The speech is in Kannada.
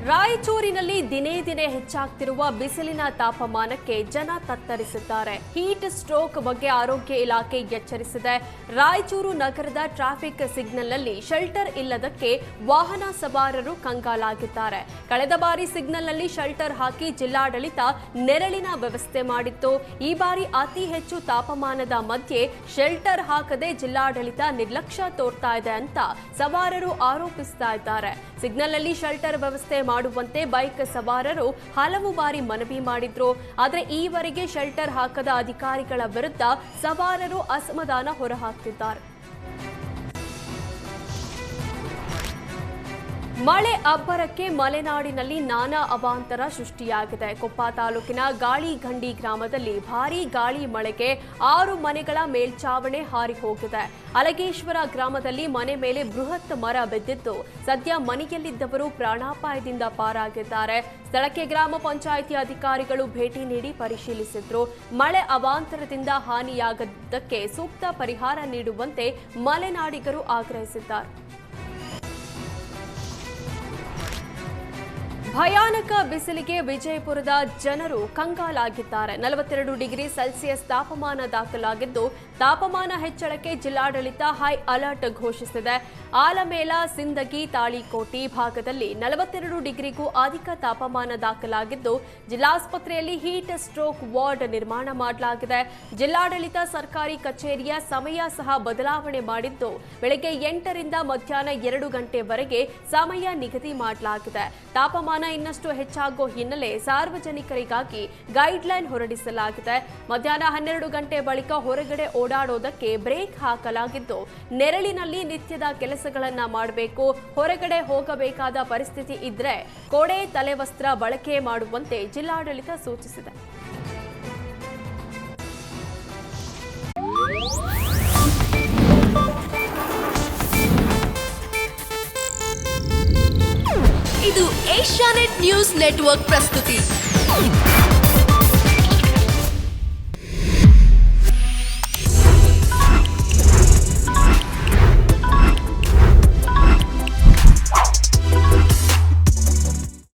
ರಾಯಚೂರಿನಲ್ಲಿ ದಿನೇ ದಿನೇ ಹೆಚ್ಚಾಗ್ತಿರುವ ಬಿಸಿಲಿನ ತಾಪಮಾನಕ್ಕೆ ಜನ ತತ್ತರಿಸಿದ್ದಾರೆ. ಹೀಟ್ ಸ್ಟ್ರೋಕ್ ಬಗ್ಗೆ ಆರೋಗ್ಯ ಇಲಾಖೆ ಎಚ್ಚರಿಸಿದೆ. ರಾಯಚೂರು ನಗರದ ಟ್ರಾಫಿಕ್ ಸಿಗ್ನಲ್ನಲ್ಲಿ ಶೆಲ್ಟರ್ ಇಲ್ಲದಕ್ಕೆ ವಾಹನ ಸವಾರರು ಕಂಗಾಲಾಗಿದ್ದಾರೆ. ಕಳೆದ ಬಾರಿ ಸಿಗ್ನಲ್ನಲ್ಲಿ ಶೆಲ್ಟರ್ ಹಾಕಿ ಜಿಲ್ಲಾಡಳಿತ ನೆರಳಿನ ವ್ಯವಸ್ಥೆ ಮಾಡಿತ್ತು. ಈ ಬಾರಿ ಅತಿ ಹೆಚ್ಚು ತಾಪಮಾನದ ಮಧ್ಯೆ ಶೆಲ್ಟರ್ ಹಾಕದೆ ಜಿಲ್ಲಾಡಳಿತ ನಿರ್ಲಕ್ಷ್ಯ ತೋರ್ತಾ ಇದೆ ಅಂತ ಸವಾರರು ಆರೋಪಿಸ್ತಾ ಇದ್ದಾರೆ. ಸಿಗ್ನಲ್ನಲ್ಲಿ ಶೆಲ್ಟರ್ ವ್ಯವಸ್ಥೆ ಮಾಡುವಂತೆ ಬೈಕ್ ಸವಾರರು ಹಲವು ಬಾರಿ ಮನವಿ ಮಾಡಿದ್ರು. ಆದರೆ ಈವರೆಗೆ ಶೆಲ್ಟರ್ ಹಾಕದ ಅಧಿಕಾರಿಗಳ ವಿರುದ್ಧ ಸವಾರರು ಅಸಮಾಧಾನ ಹೊರಹಾಕ್ತಿದ್ದಾರೆ. ಮಳೆ ಅಬ್ಬರಕ್ಕೆ ಮಲೆನಾಡಿನಲ್ಲಿ ನಾನಾ ಅವಾಂತರ ಸೃಷ್ಟಿಯಾಗಿದೆ. ಕೊಪ್ಪ ತಾಲೂಕಿನ ಗಾಳಿಘಂಡಿ ಗ್ರಾಮದಲ್ಲಿ ಭಾರೀ ಗಾಳಿ ಮಳೆಗೆ 6 ಮನೆಗಳ ಮೇಲ್ಚಾವಣೆ ಹಾರಿ ಹೋಗಿದೆ. ಅಲಗೇಶ್ವರ ಗ್ರಾಮದಲ್ಲಿ ಮನೆ ಮೇಲೆ ಬೃಹತ್ ಮರ ಬಿದ್ದಿದ್ದು ಸದ್ಯ ಮನೆಯಲ್ಲಿದ್ದವರು ಪ್ರಾಣಾಪಾಯದಿಂದ ಪಾರಾಗಿದ್ದಾರೆ. ಸ್ಥಳಕ್ಕೆ ಗ್ರಾಮ ಪಂಚಾಯಿತಿ ಅಧಿಕಾರಿಗಳು ಭೇಟಿ ನೀಡಿ ಪರಿಶೀಲಿಸಿದ್ರು. ಮಳೆ ಅವಾಂತರದಿಂದ ಹಾನಿಯಾಗದ್ದಕ್ಕೆ ಸೂಕ್ತ ಪರಿಹಾರ ನೀಡುವಂತೆ ಮಲೆನಾಡಿಗರು ಆಗ್ರಹಿಸಿದ್ದಾರೆ. ಭಯಾನಕ ಬಿಸಿಲಿಗೆ ವಿಜಯಪುರದ ಜನರು ಕಂಗಾಲಾಗಿದ್ದಾರೆ. 42 ಡಿಗ್ರಿ ಸೆಲ್ಸಿಯಸ್ ತಾಪಮಾನ ದಾಖಲಾಗಿದ್ದು ತಾಪಮಾನ ಹೆಚ್ಚಳಕ್ಕೆ ಜಿಲ್ಲಾಡಳಿತ ಹೈ ಅಲರ್ಟ್ ಘೋಷಿಸಿದೆ. ಆಲಮೇಲ, ಸಿಂದಗಿ, ತಾಳಿಕೋಟಿ ಭಾಗದಲ್ಲಿ 42 ಡಿಗ್ರಿಗೂ ಅಧಿಕ ತಾಪಮಾನ ದಾಖಲಾಗಿದ್ದು ಜಿಲ್ಲಾಸ್ಪತ್ರೆಯಲ್ಲಿ ಹೀಟ್ ಸ್ಟ್ರೋಕ್ ವಾರ್ಡ್ ನಿರ್ಮಾಣ ಮಾಡಲಾಗಿದೆ. ಜಿಲ್ಲಾಡಳಿತ ಸರ್ಕಾರಿ ಕಚೇರಿಯ ಸಮಯ ಸಹ ಬದಲಾವಣೆ ಮಾಡಿದ್ದು ಬೆಳಗ್ಗೆ 8 ರಿಂದ ಮಧ್ಯಾಹ್ನ 2 ಗಂಟೆವರೆಗೆ ಸಮಯ ನಿಗದಿ ಮಾಡಲಾಗಿದೆ. ತಾಪಮಾನ ಇನ್ನಷ್ಟು ಹೆಚ್ಚಾಗುವ ಹಿನ್ನೆಲೆ ಸಾರ್ವಜನಿಕರಿಗಾಗಿ ಗೈಡ್ಲೈನ್ ಹೊರಡಿಸಲಾಗಿದೆ. ಮಧ್ಯಾಹ್ನ 12 ಗಂಟೆ ಬಳಿಕ ಹೊರಗಡೆ ಓಡಾಡೋದಕ್ಕೆ ಬ್ರೇಕ್ ಹಾಕಲಾಗಿದ್ದು ನೆರಳಿನಲ್ಲಿ ನಿತ್ಯದ ಕೆಲಸಗಳನ್ನ ಮಾಡಬೇಕು. ಹೊರಗಡೆ ಹೋಗಬೇಕಾದ ಪರಿಸ್ಥಿತಿ ಇದ್ರೆ ಕೊಡೆ, ತಲೆವಸ್ತ್ರ ಬಳಕೆ ಮಾಡುವಂತೆ ಜಿಲ್ಲಾಡಳಿತ ಸೂಚಿಸಿದೆ. ಇದು ಏಷ್ಯಾನೆಟ್ ನ್ಯೂಸ್ ನೆಟ್ವರ್ಕ್ ಪ್ರಸ್ತುತಿ.